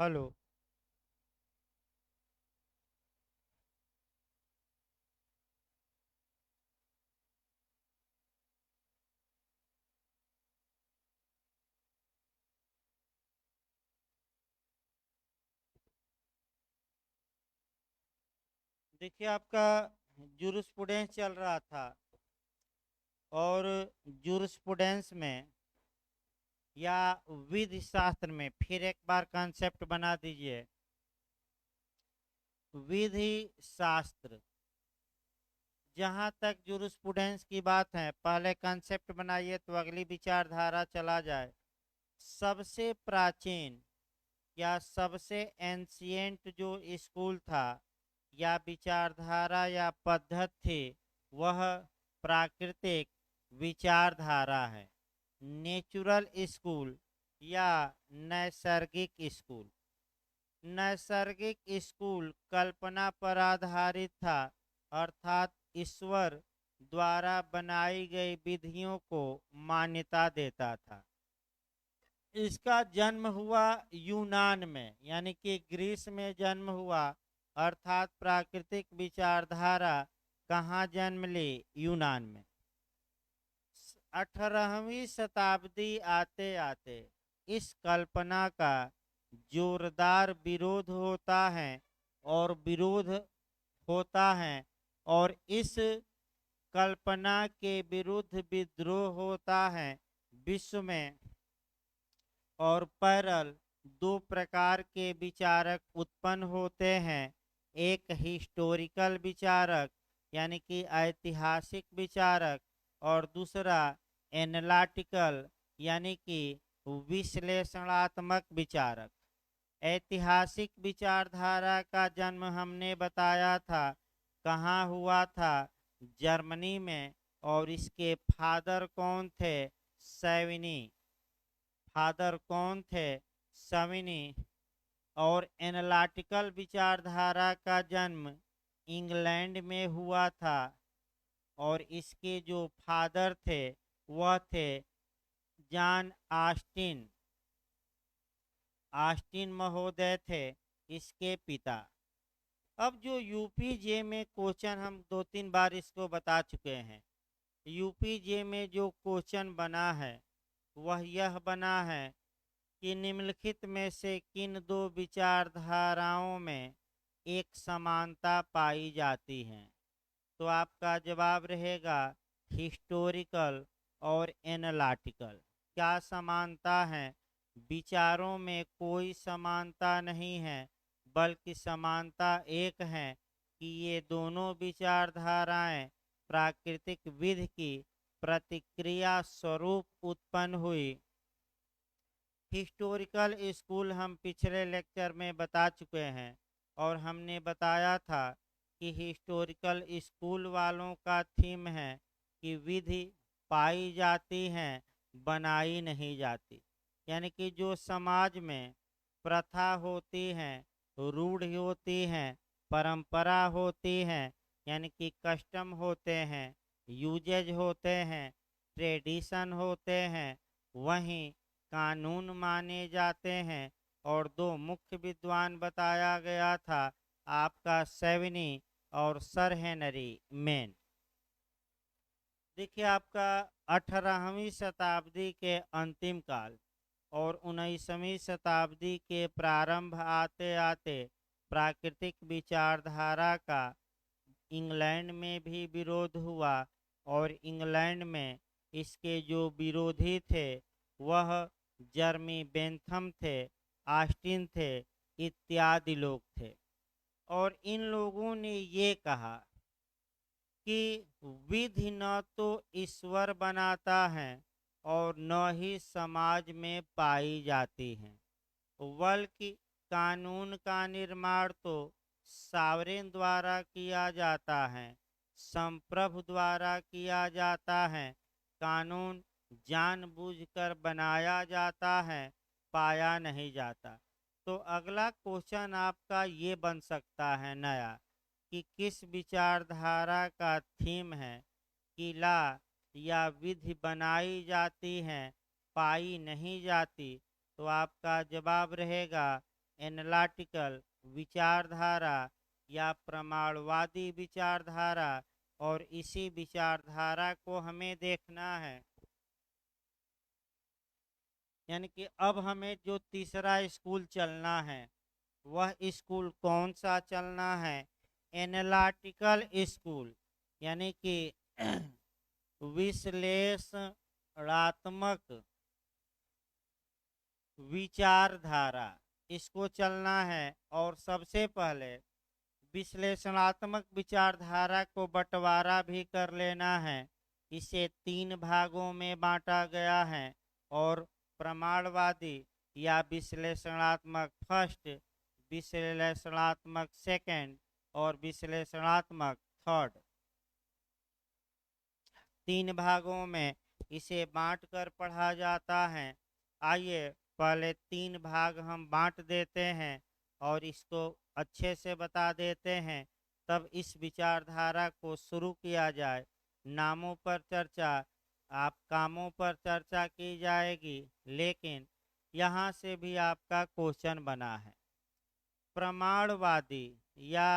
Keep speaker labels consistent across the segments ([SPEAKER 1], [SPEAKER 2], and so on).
[SPEAKER 1] Hello. देखिए, आपका jurisprudence चल रहा था और जूरिस्प्रूडेंस में या विधि शास्त्र में फिर एक बार कंसेप्ट बना दीजिए। विधि शास्त्र, जहाँ तक जूरिस्प्रूडेंस की बात है, पहले कंसेप्ट बनाइए तो अगली विचारधारा चला जाए। सबसे प्राचीन या सबसे एंशियंट जो स्कूल था या विचारधारा या पद्धति थी, वह प्राकृतिक विचारधारा है। नेचुरल स्कूल या नैसर्गिक स्कूल। नैसर्गिक स्कूल कल्पना पर आधारित था, अर्थात ईश्वर द्वारा बनाई गई विधियों को मान्यता देता था। इसका जन्म हुआ यूनान में, यानी कि ग्रीस में जन्म हुआ, अर्थात प्राकृतिक विचारधारा कहाँ जन्म ली? यूनान में। 18वीं शताब्दी आते आते इस कल्पना का जोरदार विरोध होता है और विरोध होता है और इस कल्पना के विरुद्ध विद्रोह होता है विश्व में। और पैरल दो प्रकार के विचारक उत्पन्न होते हैं। एक हिस्टोरिकल विचारक यानी कि ऐतिहासिक विचारक, और दूसरा एनालिटिकल यानी कि विश्लेषणात्मक विचारक। ऐतिहासिक विचारधारा का जन्म हमने बताया था कहाँ हुआ था? जर्मनी में। और इसके फादर कौन थे? सैविनी। फादर कौन थे? सविनी। और एनालिटिकल विचारधारा का जन्म इंग्लैंड में हुआ था और इसके जो फादर थे वह थे जॉन ऑस्टिन। ऑस्टिन महोदय थे इसके पिता। अब जो यूपीजे में क्वेश्चन, हम दो तीन बार इसको बता चुके हैं, यूपीजे में जो क्वेश्चन बना है वह यह बना है कि निम्नलिखित में से किन दो विचारधाराओं में एक समानता पाई जाती है? तो आपका जवाब रहेगा हिस्टोरिकल और एनालिटिकल। क्या समानता है? विचारों में कोई समानता नहीं है, बल्कि समानता एक है कि ये दोनों विचारधाराएं प्राकृतिक विधि की प्रतिक्रिया स्वरूप उत्पन्न हुई। हिस्टोरिकल स्कूल हम पिछले लेक्चर में बता चुके हैं और हमने बताया था कि हिस्टोरिकल स्कूल वालों का थीम है कि विधि पाई जाती हैं, बनाई नहीं जाती। यानी कि जो समाज में प्रथा होती हैं, रूढ़ होती हैं, परंपरा होती हैं, यानी कि कस्टम होते हैं, यूजेज होते हैं, ट्रेडिशन होते हैं, वहीं कानून माने जाते हैं। और दो मुख्य विद्वान बताया गया था, आपका सेवनी और सर हेनरी मेन। देखिए, आपका 18वीं शताब्दी के अंतिम काल और 19वीं शताब्दी के प्रारंभ आते आते प्राकृतिक विचारधारा का इंग्लैंड में भी विरोध हुआ और इंग्लैंड में इसके जो विरोधी थे वह जर्मी बेंथम थे, ऑस्टिन थे, इत्यादि लोग थे। और इन लोगों ने ये कहा कि विधि न तो ईश्वर बनाता है और न ही समाज में पाई जाती है, बल्कि कानून का निर्माण तो सावरेन द्वारा किया जाता है, संप्रभु द्वारा किया जाता है। कानून जानबूझकर बनाया जाता है, पाया नहीं जाता। तो अगला क्वेश्चन आपका ये बन सकता है नया, कि किस विचारधारा का थीम है कि ला या विधि बनाई जाती है, पाई नहीं जाती? तो आपका जवाब रहेगा एनालिटिकल विचारधारा या प्रमाणवादी विचारधारा, और इसी विचारधारा को हमें देखना है। यानी कि अब हमें जो तीसरा स्कूल चलना है वह स्कूल कौन सा चलना है? एनालिटिकल स्कूल, यानी कि विश्लेषणात्मक विचारधारा, इसको चलना है। और सबसे पहले विश्लेषणात्मक विचारधारा को बंटवारा भी कर लेना है। इसे 3 भागों में बांटा गया है, और प्रमाणवादी या विश्लेषणात्मक फर्स्ट, विश्लेषणात्मक सेकंड और विश्लेषणात्मक थर्ड, 3 भागों में इसे बांटकर पढ़ा जाता है। आइए पहले 3 भाग हम बांट देते हैं और इसको अच्छे से बता देते हैं, तब इस विचारधारा को शुरू किया जाए। नामों पर चर्चा, आप कामों पर चर्चा की जाएगी, लेकिन यहाँ से भी आपका क्वेश्चन बना है। प्रमाणवादी या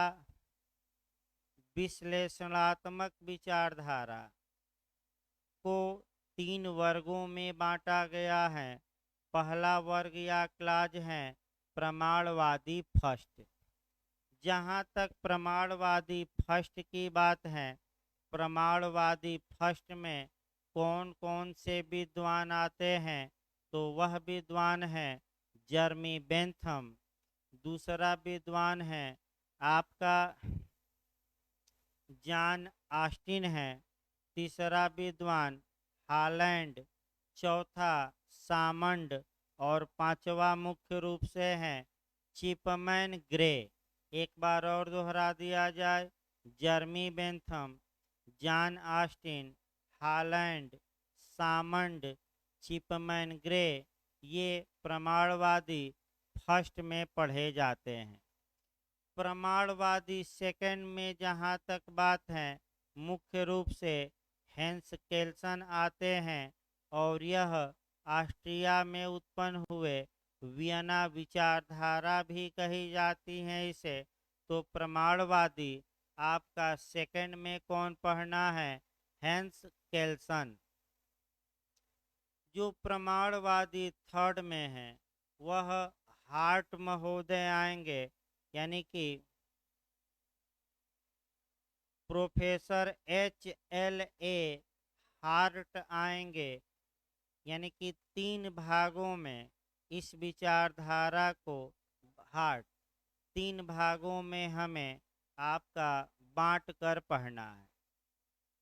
[SPEAKER 1] विश्लेषणात्मक विचारधारा को 3 वर्गों में बांटा गया है। पहला वर्ग या क्लास है प्रमाणवादी फर्स्ट। जहाँ तक प्रमाणवादी फर्स्ट की बात है, प्रमाणवादी फर्स्ट में कौन कौन से विद्वान आते हैं? तो वह विद्वान है जर्मी बेंथम, दूसरा विद्वान है आपका जॉन ऑस्टिन है, तीसरा विद्वान हॉलैंड, चौथा सामंड, और पांचवा मुख्य रूप से है चिपमैन ग्रे। एक बार और दोहरा दिया जाए, Jeremy Bentham, John Austin, Holland, Salmond, Chipman Gray, ये प्रमाणवादी फर्स्ट में पढ़े जाते हैं। प्रमाणवादी सेकंड में जहाँ तक बात है, मुख्य रूप से हेंस केल्सन आते हैं, और यह ऑस्ट्रिया में उत्पन्न हुए वियना विचारधारा भी कही जाती है इसे। तो प्रमाणवादी आपका सेकंड में कौन पढ़ना है? हेंस केल्सन। जो प्रमाणवादी थर्ड में है वह हार्ट महोदय आएंगे, यानी कि प्रोफेसर HLA हार्ट आएंगे। यानी कि 3 भागों में इस विचारधारा को, हार्ट 3 भागों में हमें आपका बांट कर पढ़ना है।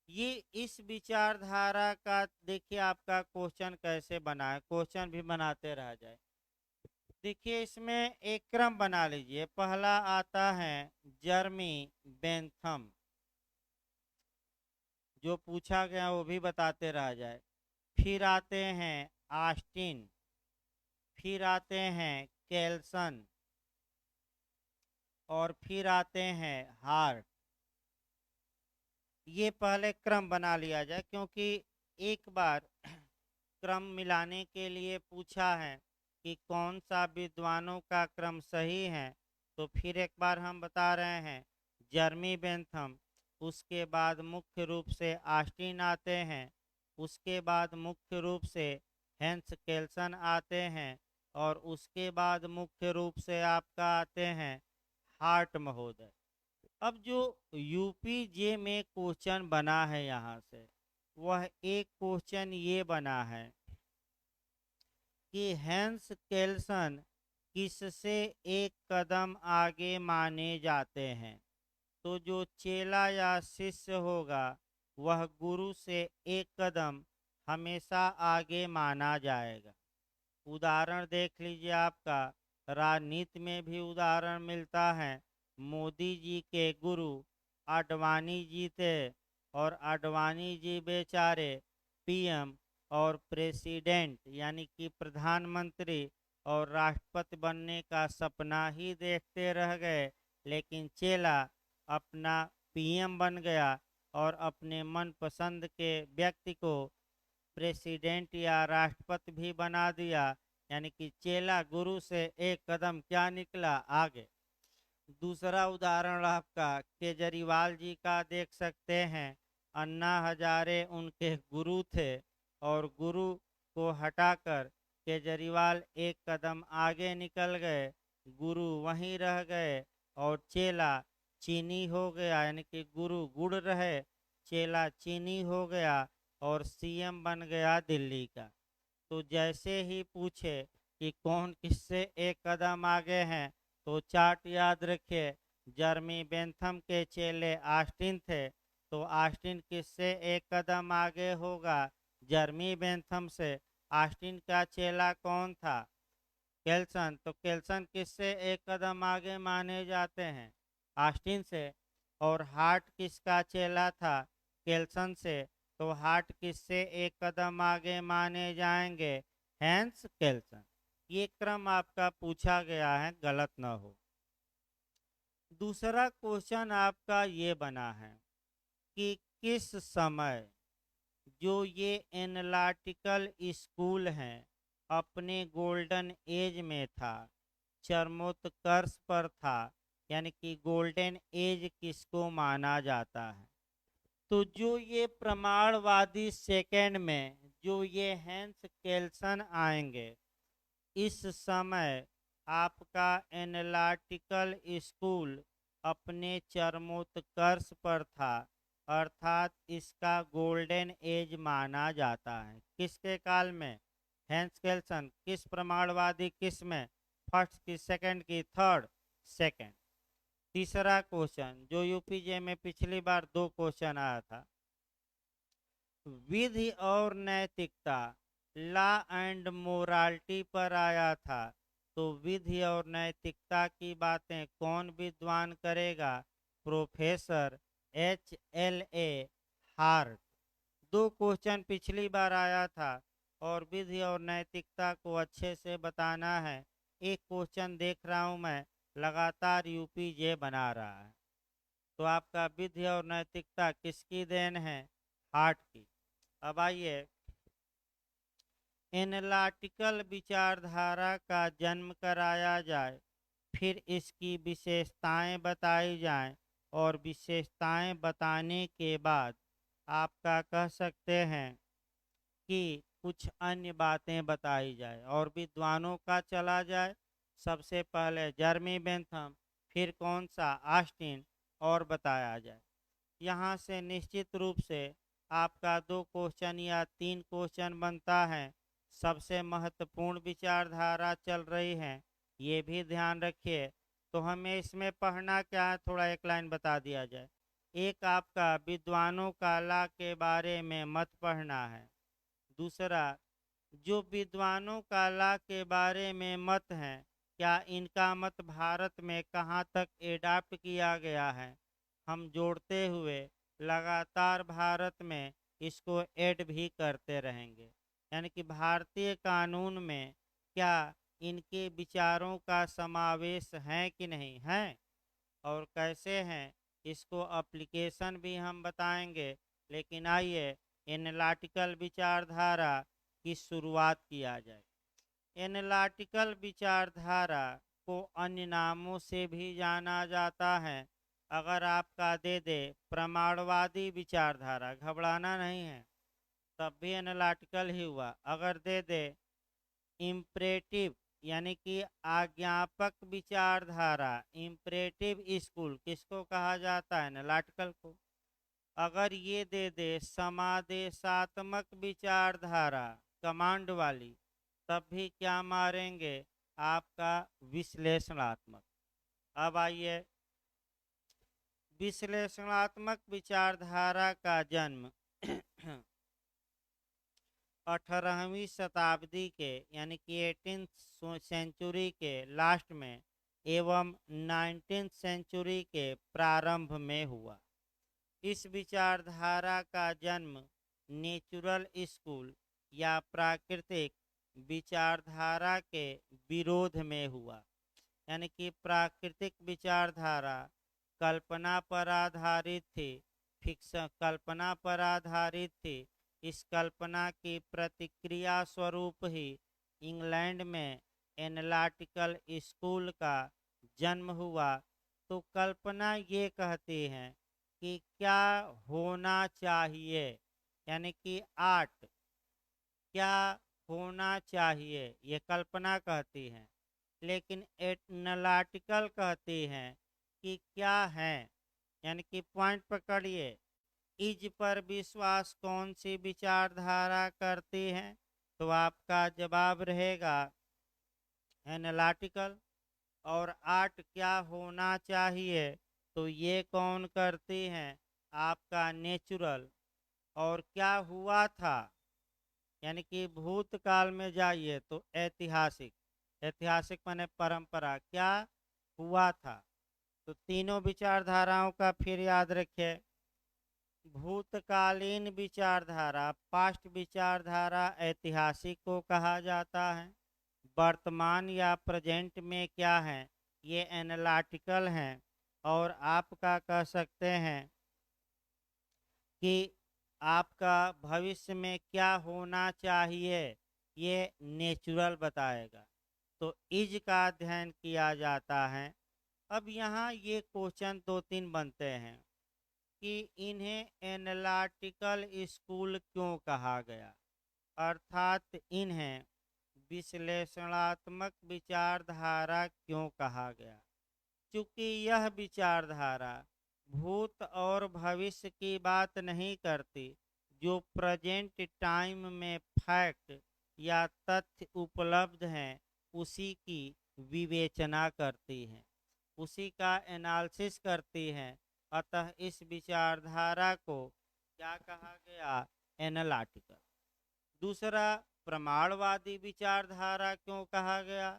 [SPEAKER 1] ये इस विचारधारा का देखिए आपका क्वेश्चन कैसे बना है, क्वेश्चन भी बनाते रह जाए। देखिए इसमें एक क्रम बना लीजिए। पहला आता है जर्मी बेंथम, जो पूछा गया वो भी बताते रह जाए। फिर आते हैं ऑस्टिन, फिर आते हैं केल्सन, और फिर आते हैं हार्ट। ये पहले क्रम बना लिया जाए, क्योंकि एक बार क्रम मिलाने के लिए पूछा है कि कौन सा विद्वानों का क्रम सही है। तो फिर एक बार हम बता रहे हैं, जर्मी बेंथम, उसके बाद मुख्य रूप से ऑस्टिन आते हैं, उसके बाद मुख्य रूप से हेंस केल्सन आते हैं, और उसके बाद मुख्य रूप से आपका आते हैं हार्ट महोदय। अब जो यूपीजे में क्वेश्चन बना है यहाँ से, वह एक क्वेश्चन ये बना है कि हेंस केल्सन किससे एक कदम आगे माने जाते हैं? तो जो चेला या शिष्य होगा वह गुरु से एक कदम हमेशा आगे माना जाएगा। उदाहरण देख लीजिए, आपका राजनीति में भी उदाहरण मिलता है। मोदी जी के गुरु आडवाणी जी थे, और आडवाणी जी बेचारे पीएम और प्रेसिडेंट यानी कि प्रधानमंत्री और राष्ट्रपति बनने का सपना ही देखते रह गए, लेकिन चेला अपना पीएम बन गया और अपने मनपसंद के व्यक्ति को प्रेसिडेंट या राष्ट्रपति भी बना दिया। यानी कि चेला गुरु से एक कदम क्या निकला आगे। दूसरा उदाहरण आपका केजरीवाल जी का देख सकते हैं। अन्ना हजारे उनके गुरु थे और गुरु को हटाकर केजरीवाल एक कदम आगे निकल गए, गुरु वहीं रह गए और चेला चीनी हो गया, यानी कि गुरु गुड़ रहे, चेला चीनी हो गया और सीएम बन गया दिल्ली का। तो जैसे ही पूछे कि कौन किससे एक कदम आगे हैं, तो चार्ट याद रखिए। जर्मी बेंथम के चेले ऑस्टिन थे, तो ऑस्टिन किससे एक कदम आगे होगा? जर्मी बेंथम से। ऑस्टिन का चेला कौन था? केल्सन। तो केल्सन किससे एक कदम आगे माने जाते हैं? ऑस्टिन से। और हार्ट किसका चेला था? केल्सन से। तो हार्ट किससे एक कदम आगे माने जाएंगे? हैंस केल्सन। ये क्रम आपका पूछा गया है, गलत ना हो। दूसरा क्वेश्चन आपका ये बना है कि किस समय जो ये एनालिटिकल स्कूल हैं अपने गोल्डन एज में था, चरमोत्कर्ष पर था, यानी कि गोल्डन एज किसको माना जाता है? तो जो ये प्रमाणवादी सेकेंड में जो ये हैंस केल्सन आएंगे, इस समय आपका एनालिटिकल स्कूल अपने चरमोत्कर्ष पर था, अर्थात इसका गोल्डन एज माना जाता है। किसके काल में? हैंस केल्सन। किस प्रमाणवादी? किस में? फर्स्ट की, सेकंड की, थर्ड? सेकंड। तीसरा क्वेश्चन जो यूपीजे में पिछली बार 2 क्वेश्चन आया था, विधि और नैतिकता, लॉ एंड मोरालिटी पर आया था। तो विधि और नैतिकता की बातें कौन विद्वान करेगा? Professor HLA heart. 2 क्वेश्चन पिछली बार आया था और विधि और नैतिकता को अच्छे से बताना है। एक क्वेश्चन देख रहा हूं मैं, लगातार यूपीजे बना रहा है। तो आपका विधि और नैतिकता किसकी देन है? हार्ट की। अब आइए, एनालिटिकल विचारधारा का जन्म कराया जाए, फिर इसकी विशेषताएं बताई जाएं और विशेषताएं बताने के बाद आपका कह सकते हैं कि कुछ अन्य बातें बताई जाए और विद्वानों का चला जाए। सबसे पहले जर्मी बेंथम, फिर कौन सा? ऑस्टिन, और बताया जाए। यहाँ से निश्चित रूप से आपका 2 क्वेश्चन या 3 क्वेश्चन बनता है। सबसे महत्वपूर्ण विचारधारा चल रही है, ये भी ध्यान रखिए। तो हमें इसमें पढ़ना क्या है, थोड़ा एक लाइन बता दिया जाए। एक आपका विद्वानों का लॉ के बारे में मत पढ़ना है। दूसरा, जो विद्वानों का लॉ के बारे में मत हैं, क्या इनका मत भारत में कहाँ तक एडाप्ट किया गया है? हम जोड़ते हुए लगातार भारत में इसको ऐड भी करते रहेंगे। यानी कि भारतीय कानून में क्या इनके विचारों का समावेश है कि नहीं है, और कैसे हैं, इसको एप्लीकेशन भी हम बताएंगे। लेकिन आइए एनालिटिकल विचारधारा की शुरुआत किया जाए। एनालिटिकल विचारधारा को अन्य नामों से भी जाना जाता है। अगर आपका दे दे प्रमाणवादी विचारधारा, घबराना नहीं है, तब भी एनालिटिकल ही हुआ। अगर दे दे इम्परेटिव, यानी कि आज्ञापक विचारधारा, इम्परेटिव स्कूल, किसको कहा जाता है? एनालिटिकल को। अगर ये दे दे समादेशात्मक विचारधारा, कमांड वाली, तब भी क्या मारेंगे? आपका विश्लेषणात्मक। अब आइए, विश्लेषणात्मक विचारधारा का जन्म 18वीं शताब्दी के, यानी कि 18th सेंचुरी के लास्ट में एवं 19th सेंचुरी के प्रारंभ में हुआ। इस विचारधारा का जन्म नेचुरल स्कूल या प्राकृतिक विचारधारा के विरोध में हुआ। यानी कि प्राकृतिक विचारधारा कल्पना पर आधारित थी, फिक्शन, कल्पना पर आधारित थी। इस कल्पना की प्रतिक्रिया स्वरूप ही इंग्लैंड में एनालिटिकल स्कूल का जन्म हुआ, तो कल्पना ये कहती हैं कि क्या होना चाहिए, यानी कि आर्ट क्या होना चाहिए, ये कल्पना कहती हैं। लेकिन एनालिटिकल कहती हैं कि क्या है, यानी कि पॉइंट पकड़िए, इज पर विश्वास कौन सी विचारधारा करती है, तो आपका जवाब रहेगा एनालिटिकल। और आर्ट क्या होना चाहिए, तो ये कौन करती हैं, आपका नेचुरल। और क्या हुआ था, यानी कि भूतकाल में जाइए तो ऐतिहासिक, ऐतिहासिक माने परंपरा, क्या हुआ था। तो तीनों विचारधाराओं का फिर याद रखिए। भूतकालीन विचारधारा, पास्ट विचारधारा ऐतिहासिक को कहा जाता है। वर्तमान या प्रेजेंट में क्या है, ये एनालिटिकल हैं। और आपका कह सकते हैं कि आपका भविष्य में क्या होना चाहिए, ये नेचुरल बताएगा। तो इज का अध्ययन किया जाता है। अब यहाँ ये क्वेश्चन दो तीन बनते हैं कि इन्हें एनालिटिकल स्कूल क्यों कहा गया, अर्थात इन्हें विश्लेषणात्मक विचारधारा क्यों कहा गया। चूंकि यह विचारधारा भूत और भविष्य की बात नहीं करती, जो प्रेजेंट टाइम में फैक्ट या तथ्य उपलब्ध हैं उसी की विवेचना करती है, उसी का एनालिसिस करती है। अतः इस विचारधारा को क्या कहा गया, एनालिटिकल। दूसरा, प्रमाणवादी विचारधारा क्यों कहा गया,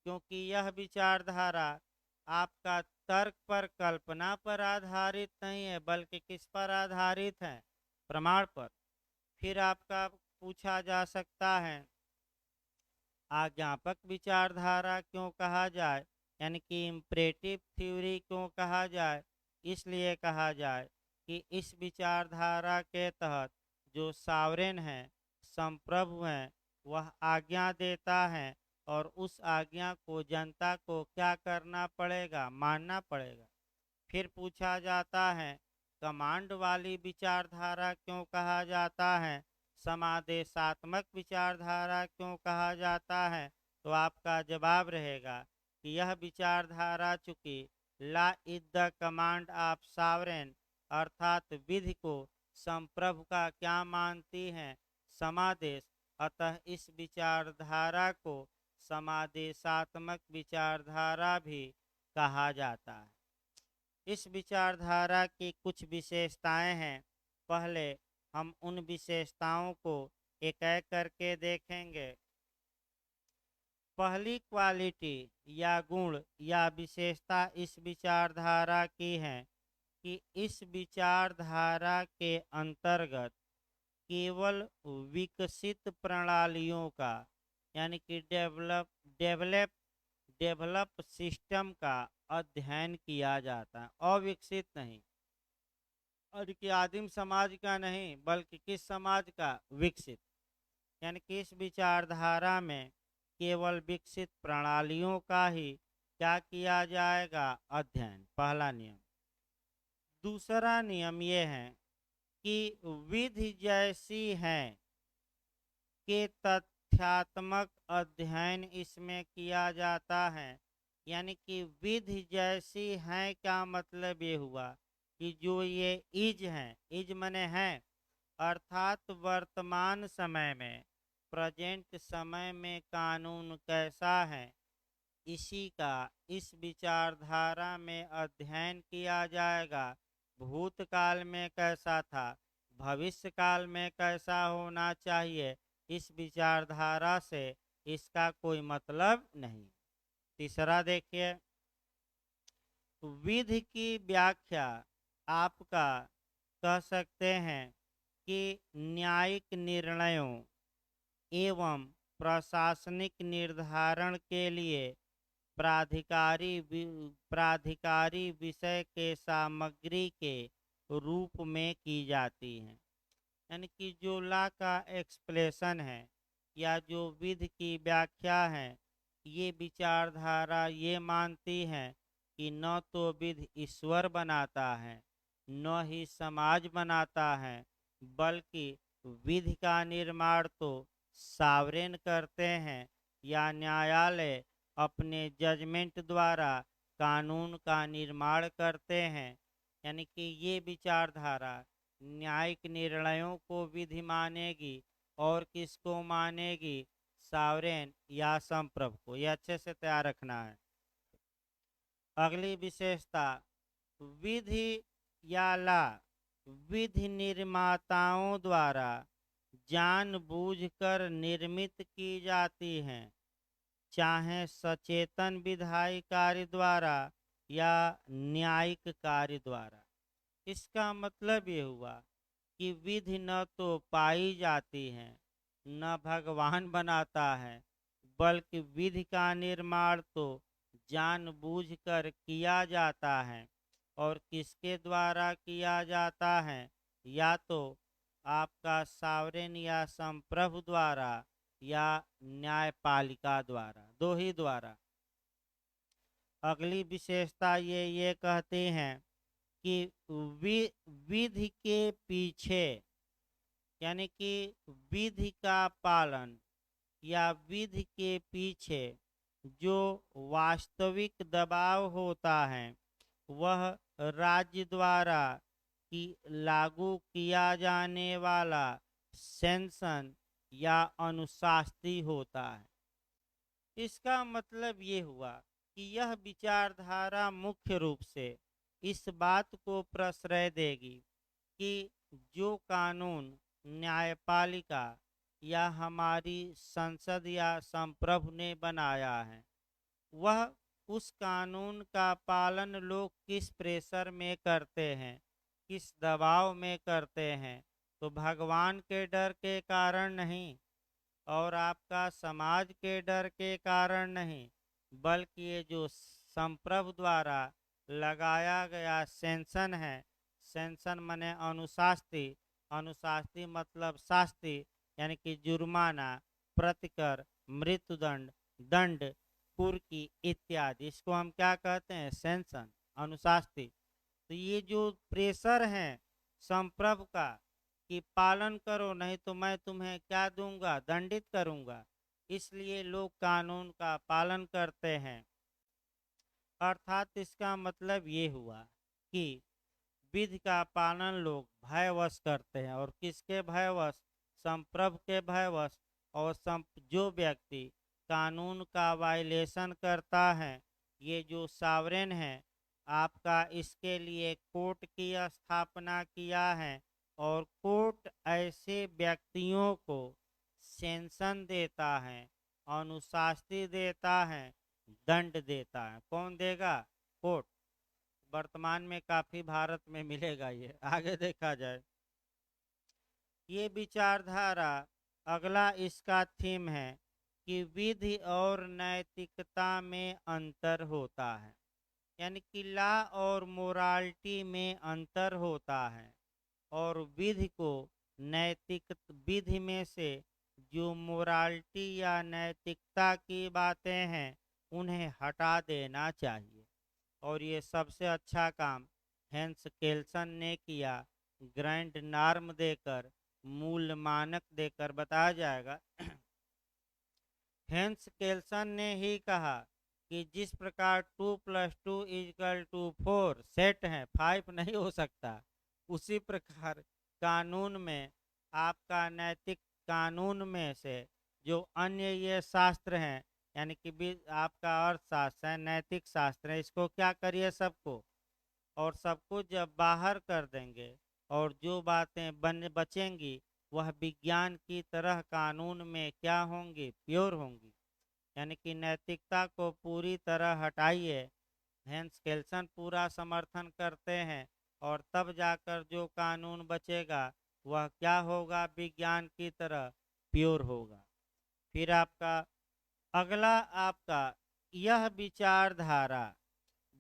[SPEAKER 1] क्योंकि यह विचारधारा आपका तर्क पर, कल्पना पर आधारित नहीं है, बल्कि किस पर आधारित है, प्रमाण पर। फिर आपका पूछा जा सकता है आज्ञापक विचारधारा क्यों कहा जाए, यानी कि इम्परेटिव थ्योरी क्यों कहा जाए। इसलिए कहा जाए कि इस विचारधारा के तहत जो सावरेन है, संप्रभु हैं, वह आज्ञा देता है और उस आज्ञा को जनता को क्या करना पड़ेगा, मानना पड़ेगा। फिर पूछा जाता है कमांड वाली विचारधारा क्यों कहा जाता है, समादेशात्मक विचारधारा क्यों कहा जाता है। तो आपका जवाब रहेगा कि यह विचारधारा चूंकि law is the command of sovereign, अर्थात विधि को संप्रभु का क्या मानती है, समादेश। अतः इस विचारधारा को समादेशात्मक विचारधारा भी कहा जाता है। इस विचारधारा की कुछ विशेषताएं हैं। पहले हम उन विशेषताओं को एक एक करके देखेंगे। पहली क्वालिटी या गुण या विशेषता इस विचारधारा की है कि इस विचारधारा के अंतर्गत केवल विकसित प्रणालियों का, यानी कि डेवलप डेवलप सिस्टम का अध्ययन किया जाता है, अविकसित नहीं, और कि आदिम समाज का नहीं, बल्कि किस समाज का, विकसित। यानी कि इस विचारधारा में केवल विकसित प्रणालियों का ही क्या किया जाएगा, अध्ययन, पहला नियम। दूसरा नियम ये है कि विधि जैसी है के तथ्यात्मक अध्ययन इसमें किया जाता है। यानी कि विधि जैसी है, क्या मतलब ये हुआ कि जो ये इज है, इज मने है, अर्थात वर्तमान समय में, प्रेजेंट समय में कानून कैसा है, इसी का इस विचारधारा में अध्ययन किया जाएगा। भूतकाल में कैसा था, भविष्य काल में कैसा होना चाहिए, इस विचारधारा से इसका कोई मतलब नहीं। तीसरा देखिए, विधि की व्याख्या आपका कह सकते हैं कि न्यायिक निर्णयों एवं प्रशासनिक निर्धारण के लिए प्राधिकारी विषय के सामग्री के रूप में की जाती है। यानी कि जो ला का एक्सप्लेशन है, या जो विधि की व्याख्या है, ये विचारधारा ये मानती है कि न तो विधि ईश्वर बनाता है, न ही समाज बनाता है, बल्कि विधि का निर्माण तो सावरेन करते हैं या न्यायालय अपने जजमेंट द्वारा कानून का निर्माण करते हैं। यानी कि ये विचारधारा न्यायिक निर्णयों को विधि मानेगी और किसको मानेगी, सावरेन या संप्रभु को। ये अच्छे से तैयार रखना है। अगली विशेषता, विधि या ला विधि निर्माताओं द्वारा जानबूझकर निर्मित की जाती हैं, चाहे सचेतन विधायी कार्य द्वारा या न्यायिक कार्य द्वारा। इसका मतलब ये हुआ कि विधि न तो पाई जाती है, न भगवान बनाता है, बल्कि विधि का निर्माण तो जानबूझकर किया जाता है। और किसके द्वारा किया जाता है, या तो आपका सावरेन या संप्रभु द्वारा या न्यायपालिका द्वारा, दो ही द्वारा। अगली विशेषता ये कहते हैं कि विधि के पीछे, यानी कि विधि का पालन या विधि के पीछे जो वास्तविक दबाव होता है, वह राज्य द्वारा की लागू किया जाने वाला सेंसन या अनुशास्त्री होता है। इसका मतलब ये हुआ कि यह विचारधारा मुख्य रूप से इस बात को प्रश्रय देगी कि जो कानून न्यायपालिका या हमारी संसद या संप्रभु ने बनाया है, वह उस कानून का पालन लोग किस प्रेशर में करते हैं, किस दबाव में करते हैं। तो भगवान के डर के कारण नहीं और आपका समाज के डर के कारण नहीं, बल्कि ये जो संप्रभु द्वारा लगाया गया सेंसन है, सेंसन माने अनुशास्त्री, अनुशास्त्री मतलब शास्त्री, यानी कि जुर्माना, प्रतिकर, मृत्युदंड, दंड, कुर्की इत्यादि, इसको हम क्या कहते हैं, सेंसन, अनुशास्त्री। तो ये जो प्रेशर है संप्रभु का कि पालन करो नहीं तो मैं तुम्हें क्या दूंगा, दंडित करूंगा, इसलिए लोग कानून का पालन करते हैं। अर्थात इसका मतलब ये हुआ कि विधि का पालन लोग भयवश करते हैं। और किसके भयवश, संप्रभु के भयवश। और जो व्यक्ति कानून का वायलेशन करता है, ये जो सावरेन है आपका, इसके लिए कोर्ट की स्थापना किया है। और कोर्ट ऐसे व्यक्तियों को सेंसन देता है, अनुशास्त्री देता है, दंड देता है। कौन देगा, कोर्ट। वर्तमान में काफी भारत में मिलेगा, ये आगे देखा जाए। ये विचारधारा, अगला इसका थीम है कि विधि और नैतिकता में अंतर होता है, यानी कि लॉ और मोरालिटी में अंतर होता है। और विधि को नैतिक, विधि में से जो मोरालिटी या नैतिकता की बातें हैं उन्हें हटा देना चाहिए। और ये सबसे अच्छा काम हेंस केल्सन ने किया, ग्रैंड नॉर्म देकर, मूल मानक देकर बताया जाएगा। हेंस केल्सन ने ही कहा कि जिस प्रकार 2+2=4 सेट है, 5 नहीं हो सकता, उसी प्रकार कानून में, आपका नैतिक कानून में से जो अन्य ये शास्त्र हैं, यानी कि आपका अर्थशास्त्र है, नैतिक शास्त्र है, इसको क्या करिए सबको, और सबको जब बाहर कर देंगे और जो बातें बचेंगी वह विज्ञान की तरह कानून में क्या होंगी, प्योर होंगी। यानी कि नैतिकता को पूरी तरह हटाइए, हेंस केल्सन पूरा समर्थन करते हैं, और तब जाकर जो कानून बचेगा वह क्या होगा, विज्ञान की तरह प्योर होगा। फिर आपका अगला, आपका यह विचारधारा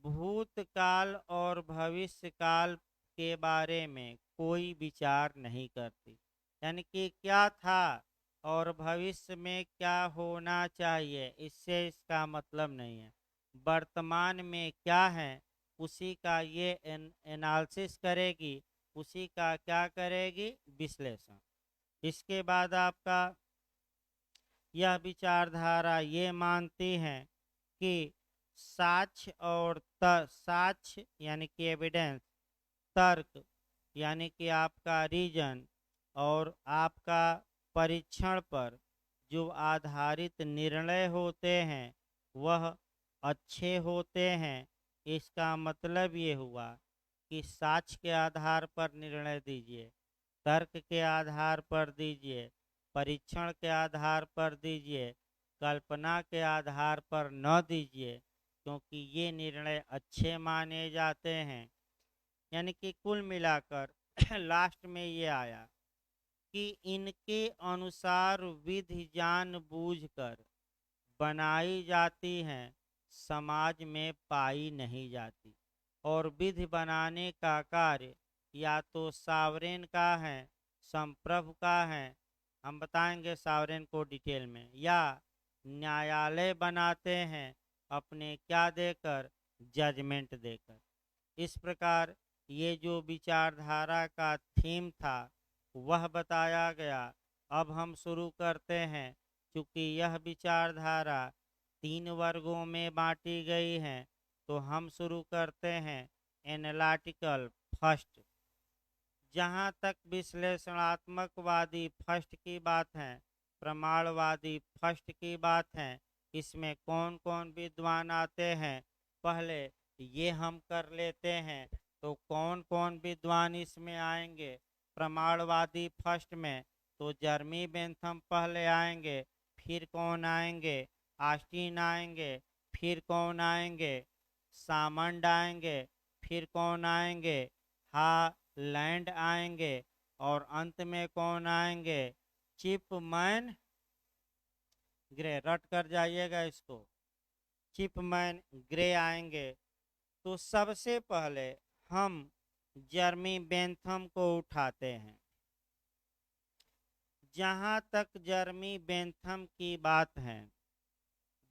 [SPEAKER 1] भूतकाल और भविष्यकाल के बारे में कोई विचार नहीं करती। यानी कि क्या था और भविष्य में क्या होना चाहिए, इससे इसका मतलब नहीं है। वर्तमान में क्या है उसी का ये एनालिसिस करेगी, उसी का क्या करेगी, विश्लेषण। इसके बाद आपका यह विचारधारा ये मानती है कि साक्ष्य और साक्ष्य यानी कि एविडेंस, तर्क यानी कि आपका रीजन, और आपका परीक्षण पर जो आधारित निर्णय होते हैं वह अच्छे होते हैं। इसका मतलब ये हुआ कि साक्ष्य के आधार पर निर्णय दीजिए, तर्क के आधार पर दीजिए, परीक्षण के आधार पर दीजिए, कल्पना के आधार पर न दीजिए, क्योंकि ये निर्णय अच्छे माने जाते हैं। यानी कि कुल मिलाकर लास्ट में ये आया कि इनके अनुसार विधि जानबूझकर बनाई जाती हैं, समाज में पाई नहीं जाती। और विधि बनाने का कार्य या तो सावरेन का है, संप्रभु का है, हम बताएंगे सावरेन को डिटेल में, या न्यायालय बनाते हैं अपने क्या देकर, जजमेंट देकर। इस प्रकार ये जो विचारधारा का थीम था वह बताया गया। अब हम शुरू करते हैं। चूँकि यह विचारधारा 3 वर्गों में बांटी गई है, तो हम शुरू करते हैं एनालिटिकल फर्स्ट। जहाँ तक विश्लेषणात्मकवादी फर्स्ट की बात है, प्रमाणवादी फर्स्ट की बात है, इसमें कौन कौन विद्वान आते हैं पहले ये हम कर लेते हैं। तो कौन कौन विद्वान इसमें आएंगे प्रमाणवादी फर्स्ट में, तो जर्मी बेंथम पहले आएंगे, फिर कौन आएंगे, ऑस्टिन आएंगे, फिर कौन आएंगे, सामंड आएंगे, फिर कौन आएंगे, लैंड आएंगे, और अंत में कौन आएंगे, चिपमैन ग्रे। रट कर जाइएगा इसको, चिपमैन ग्रे आएंगे। तो सबसे पहले हम जर्मी बेंथम को उठाते हैं। जहाँ तक जर्मी बेंथम की बात है,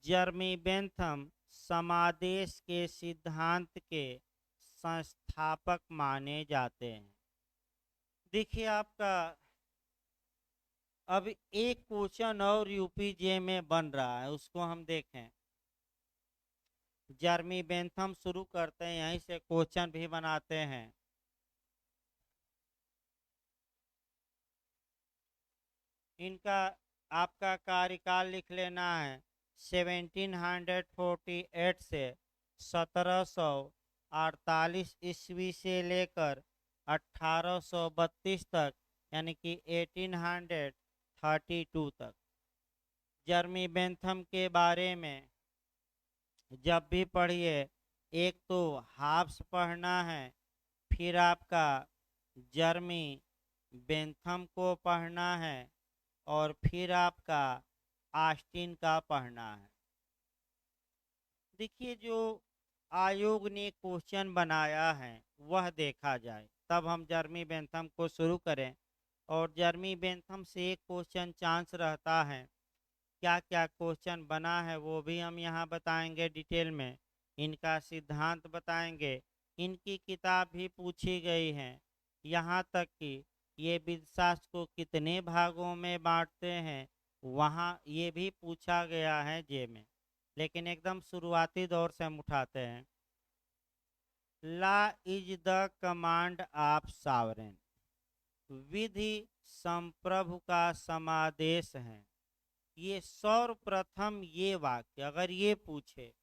[SPEAKER 1] जर्मी बेंथम समादेश के सिद्धांत के संस्थापक माने जाते हैं। देखिए आपका अब एक क्वेश्चन और यूपीजे में बन रहा है, उसको हम देखें। जर्मी बेंथम शुरू करते हैं, यहीं से क्वेश्चन भी बनाते हैं। इनका आपका कार्यकाल लिख लेना है 1748 से 1748 ईस्वी से लेकर 1832 तक, यानी कि 1832 तक। जर्मी बेंथम के बारे में जब भी पढ़िए, एक तो हाब्स पढ़ना है, फिर आपका जर्मी बेंथम को पढ़ना है, और फिर आपका ऑस्टिन का पढ़ना है। देखिए जो आयोग ने क्वेश्चन बनाया है वह देखा जाए, तब हम जर्मी बेंथम को शुरू करें। और जर्मी बेंथम से एक क्वेश्चन चांस रहता है। क्या क्या क्वेश्चन बना है वो भी हम यहाँ बताएंगे डिटेल में। इनका सिद्धांत बताएंगे। इनकी किताब भी पूछी गई है। यहाँ तक कि ये विधशास्त्र को कितने भागों में बांटते हैं वहाँ ये भी पूछा गया है जे में। लेकिन एकदम शुरुआती दौर से हम उठाते हैं। Law is the command of sovereign, विधि संप्रभु का समादेश है। ये सर्वप्रथम ये वाक्य अगर ये पूछे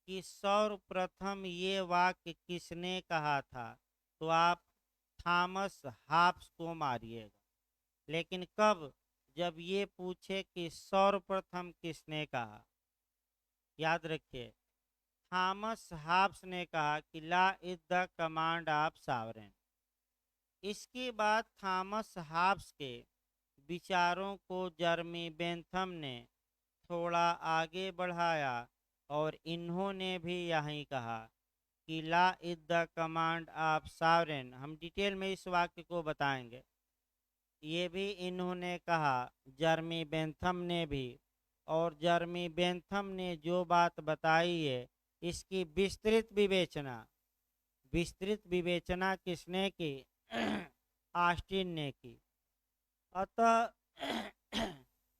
[SPEAKER 1] कि सर्वप्रथम ये वाक्य किसने कहा था, तो आप थॉमस हॉब्स को मारिएगा। लेकिन कब, जब ये पूछे कि सर्वप्रथम किसने कहा, याद रखिए थॉमस हॉब्स ने कहा कि law is the command of sovereign. इसके बाद थॉमस हॉब्स के विचारों को जर्मी बेंथम ने थोड़ा आगे बढ़ाया, और इन्होंने भी यही कहा कि law is the command of sovereign. हम डिटेल में इस वाक्य को बताएंगे। ये भी इन्होंने कहा, जर्मी बेंथम ने भी। और जर्मी बेंथम ने जो बात बताई है, इसकी विस्तृत विवेचना किसने की? ऑस्टिन ने की। अतः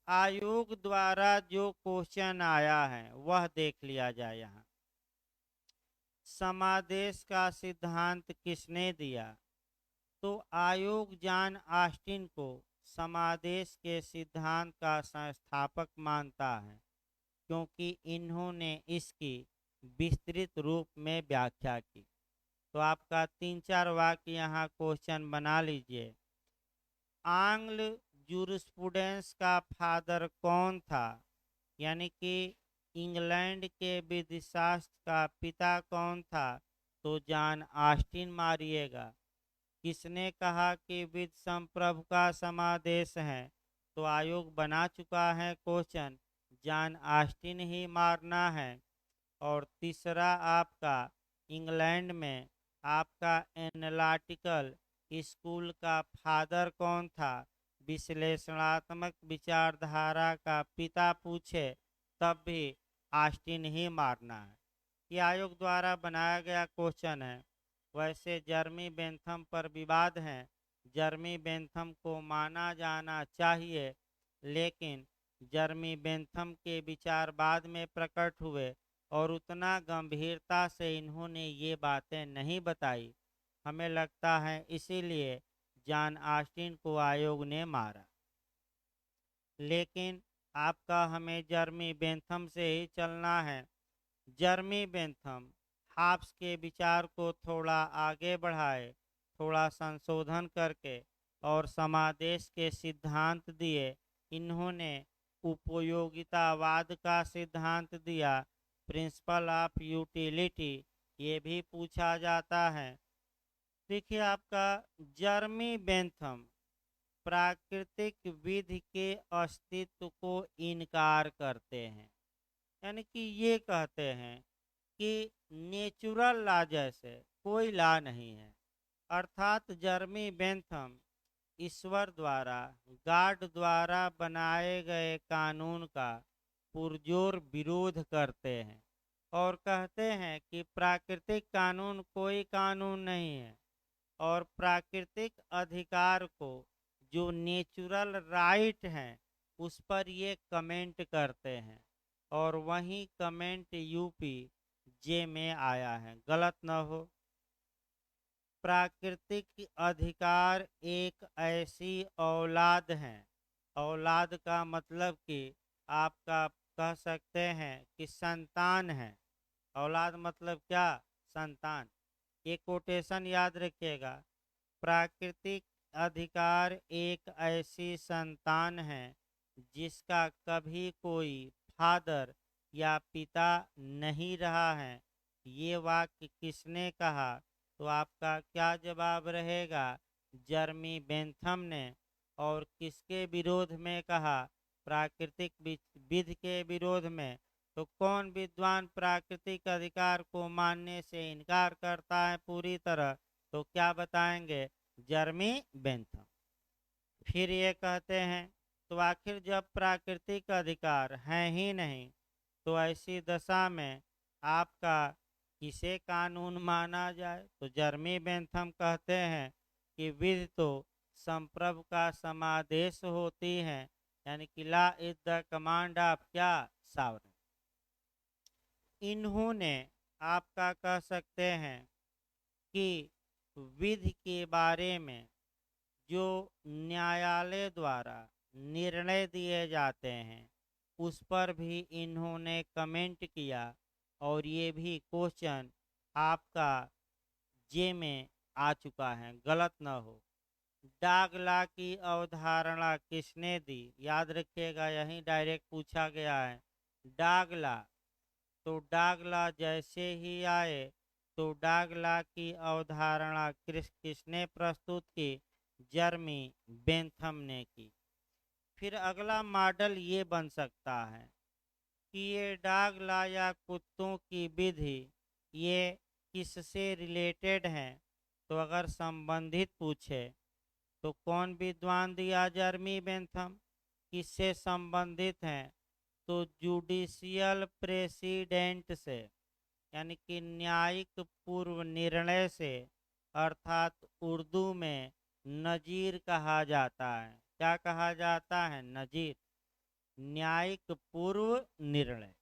[SPEAKER 1] आयोग द्वारा जो क्वेश्चन आया है वह देख लिया जाए। यहाँ समादेश का सिद्धांत किसने दिया? तो आयोग जॉन ऑस्टिन को समादेश के सिद्धांत का संस्थापक मानता है, क्योंकि इन्होंने इसकी विस्तृत रूप में व्याख्या की। तो आपका 3-4 वाक्य यहाँ क्वेश्चन बना लीजिए। आंग्ल जूरिस्प्रूडेंस का फादर कौन था? यानी कि इंग्लैंड के विधिशास्त्र का पिता कौन था? तो जॉन ऑस्टिन मारिएगा। किसने कहा कि विधि संप्रभु का समादेश है? तो आयोग बना चुका है क्वेश्चन, जॉन ऑस्टिन ही मारना है। और तीसरा आपका, इंग्लैंड में आपका एनालिटिकल स्कूल का फादर कौन था? विश्लेषणात्मक विचारधारा का पिता पूछे तब भी ऑस्टिन ही मारना है। ये आयोग द्वारा बनाया गया क्वेश्चन है। वैसे जर्मी बेंथम पर विवाद है। जर्मी बेंथम को माना जाना चाहिए, लेकिन जर्मी बेंथम के विचार बाद में प्रकट हुए और उतना गंभीरता से इन्होंने ये बातें नहीं बताई। हमें लगता है इसीलिए जॉन ऑस्टिन को आयोग ने मारा। लेकिन आपका हमें जर्मी बेंथम से ही चलना है। जर्मी बेंथम हाब्स के विचार को थोड़ा आगे बढ़ाए, थोड़ा संशोधन करके और समादेश के सिद्धांत दिए। इन्होंने उपयोगितावाद का सिद्धांत दिया, प्रिंसिपल ऑफ यूटिलिटी। ये भी पूछा जाता है। देखिए आपका जर्मी बेंथम प्राकृतिक विधि के अस्तित्व को इनकार करते हैं। यानी कि ये कहते हैं कि नेचुरल लॉ जैसे कोई लॉ नहीं है। अर्थात जर्मी बेंथम ईश्वर द्वारा, गॉड द्वारा बनाए गए कानून का पुरजोर विरोध करते हैं और कहते हैं कि प्राकृतिक कानून कोई कानून नहीं है। और प्राकृतिक अधिकार को, जो नेचुरल राइट हैं, उस पर ये कमेंट करते हैं। और वही कमेंट यूपी जे में आया है, गलत न हो। प्राकृतिक अधिकार एक ऐसी औलाद है, औलाद का मतलब कि आपका कह सकते हैं कि संतान है। औलाद मतलब क्या? संतान। ये कोटेशन याद रखिएगा। प्राकृतिक अधिकार एक ऐसी संतान है जिसका कभी कोई फादर या पिता नहीं रहा है। ये वाक्य किसने कहा? तो आपका क्या जवाब रहेगा? जर्मी बेंथम ने। और किसके विरोध में कहा? प्राकृतिक विधि के विरोध में। तो कौन विद्वान प्राकृतिक अधिकार को मानने से इनकार करता है पूरी तरह? तो क्या बताएंगे? जर्मी बेंथम। फिर ये कहते हैं, तो आखिर जब प्राकृतिक अधिकार हैं ही नहीं, तो ऐसी दशा में आपका किसे कानून माना जाए? तो जर्मी बेंथम कहते हैं कि विधि तो संप्रभु का समादेश होती है, यानी कि law is the command of क्या? सॉवरेन। इन्होंने आपका कह सकते हैं कि विधि के बारे में जो न्यायालय द्वारा निर्णय दिए जाते हैं उस पर भी इन्होंने कमेंट किया। और ये भी क्वेश्चन आपका जे में आ चुका है, गलत न हो। डाग लॉ की अवधारणा किसने दी? याद रखिएगा, यही डायरेक्ट पूछा गया है। डाग लॉ, तो डाग लॉ जैसे ही आए तो डाग लॉ की अवधारणा किसने प्रस्तुत की? जर्मी बेंथम ने की। फिर अगला मॉडल ये बन सकता है कि ये डाग लॉ या कुत्तों की विधि ये किससे रिलेटेड हैं? तो अगर संबंधित पूछे तो कौन विद्वान दिया? जर्मी बेंथम। किससे संबंधित हैं? तो जुडिशियल प्रेसिडेंट से, यानी कि न्यायिक पूर्व निर्णय से, अर्थात उर्दू में नजीर कहा जाता है। क्या कहा जाता है? नजीर, न्यायिक पूर्व निर्णय।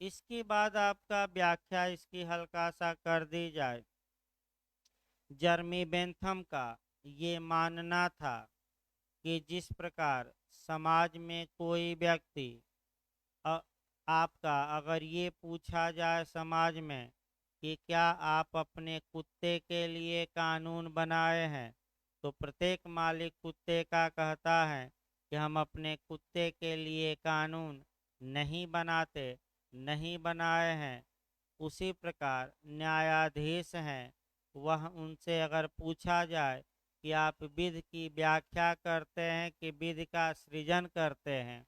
[SPEAKER 1] इसके बाद आपका व्याख्या इसकी हल्का सा कर दी जाए। जर्मी बेंथम का ये मानना था कि जिस प्रकार समाज में कोई व्यक्ति आपका अगर ये पूछा जाए समाज में कि क्या आप अपने कुत्ते के लिए कानून बनाए हैं, तो प्रत्येक मालिक कुत्ते का कहता है कि हम अपने कुत्ते के लिए कानून नहीं बनाते, नहीं बनाए हैं। उसी प्रकार न्यायाधीश हैं, वह उनसे अगर पूछा जाए कि आप विधि की व्याख्या करते हैं कि विधि का सृजन करते हैं,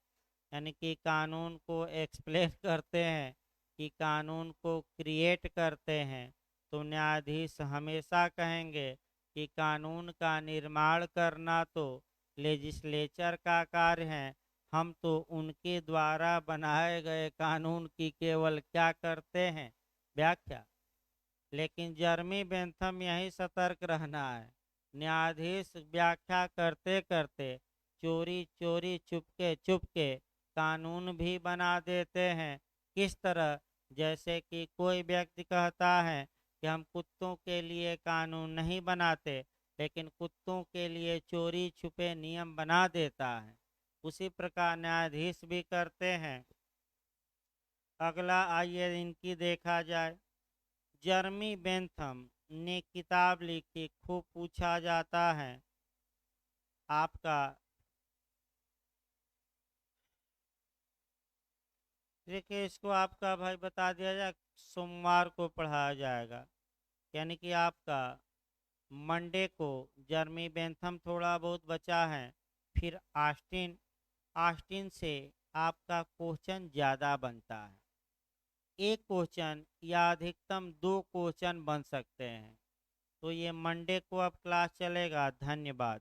[SPEAKER 1] यानी कि कानून को एक्सप्लेन करते हैं कि कानून को क्रिएट करते हैं, तो न्यायाधीश हमेशा कहेंगे कि कानून का निर्माण करना तो लेजिस्लेचर का कार्य है, हम तो उनके द्वारा बनाए गए कानून की केवल क्या करते हैं? व्याख्या। लेकिन जर्मी बेंथम यही सतर्क रहना है। न्यायाधीश व्याख्या करते करते चोरी चोरी चुपके चुपके कानून भी बना देते हैं। किस तरह? जैसे कि कोई व्यक्ति कहता है कि हम कुत्तों के लिए कानून नहीं बनाते, लेकिन कुत्तों के लिए चोरी छुपे नियम बना देता है। उसी प्रकार न्यायाधीश भी करते हैं। अगला आइए इनकी देखा जाए। जर्मी बेंथम ने किताब लिखी, खूब पूछा जाता है आपका। देखिए इसको आपका भाई बता दिया जाए, सोमवार को पढ़ाया जाएगा, यानी कि आपका मंडे को जर्मी बेंथम थोड़ा बहुत बचा है। फिर ऑस्टिन, ऑस्टिन से आपका क्वेश्चन ज़्यादा बनता है। एक क्वेश्चन या अधिकतम 2 क्वेश्चन बन सकते हैं। तो ये मंडे को अब क्लास चलेगा। धन्यवाद।